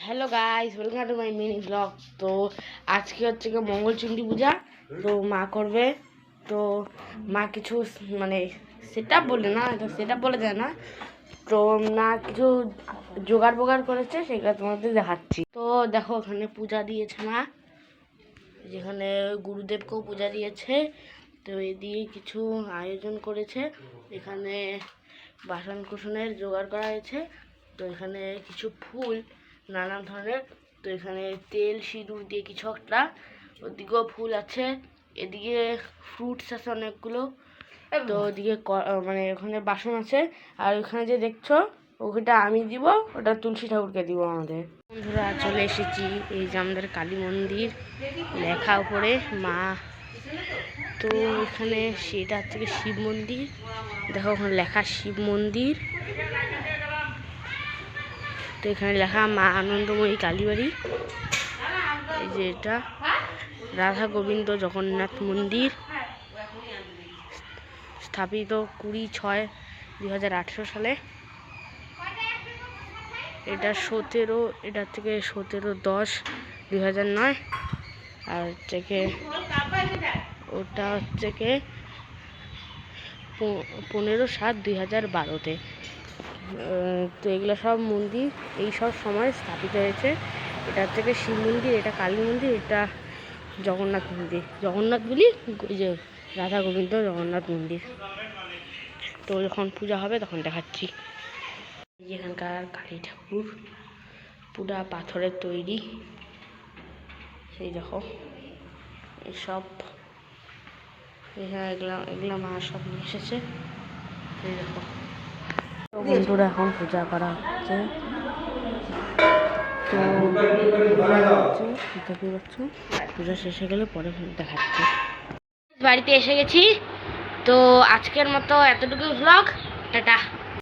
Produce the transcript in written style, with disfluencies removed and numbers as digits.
Hello guys, welcome to my mini blog. তো আজকে হচ্ছে কি মঙ্গলচণ্ডী পূজা। তো মা করবে। তো মা কিছু মানে সেট আপ বলে না, এটা সেট আপ বলে যায় না। তো না কিছু জোগাড় বোগাড় করেছে, সেগুলো তোমাদের দেখাচ্ছি। তো দেখো ওখানে পূজা দিয়েছে মা, যেখানে গুরুদেবকেও পূজা দিয়েছে। তো এদিকে কিছু আয়োজন করেছে, এখানে বাসন কুসনের জোগাড় করা হয়েছে। তো এখানে কিছু ফুল নানান ধরনের। তো এখানে তেল সিঁদুর দিয়ে কিছু একটা, ওদিকেও ফুল আছে, এদিকে ফ্রুটস আছে অনেকগুলো। তো ওদিকে মানে ওখানে বাসন আছে। আর ওখানে যে দেখছো ওটা আমি দিব, ওটা তুলসী ঠাকুরকে দিব। আমাদের বন্ধুরা চলে এসেছি, এই যে আমাদের কালী মন্দির, লেখা উপরে মা। তো এখানে সেটা হচ্ছে শিব মন্দির, দেখো ওখানে লেখা শিব মন্দির। তো এখানে লেখা মা আনন্দময়ী কালীবাড়ি। এই যে এটা রাধা গোবিন্দ জগন্নাথ মন্দির, স্থাপিত 20/6/2018 সালে। এটা 17, এটা থেকে 17/10/2009। আর থেকে ওটা হচ্ছে কি 15/7/2012-তে। তো এগুলো সব মন্দির এই সব সময় স্থাপিত হয়েছে। এটা হচ্ছে কি শিব মন্দির, এটা কালী মন্দির, এটা জগন্নাথ মন্দির। জগন্নাথ বলি, ওই যে রাধা গোবিন্দ জগন্নাথ মন্দির। তো যখন পূজা হবে তখন দেখাচ্ছি। এখানকার কালী ঠাকুর পুরা পাথরের তৈরি। সেই দেখো এইসব, এগুলা মা সব নিয়ে এসেছে। এই দেখো বন্ধুরা এখন পূজা করা হচ্ছে। তো পূজা শেষ হয়ে গেলে পরে দেখাচ্ছি। বাড়িতে এসে গেছি। তো আজকের মতো এতটুকু ব্লগ, টাটা।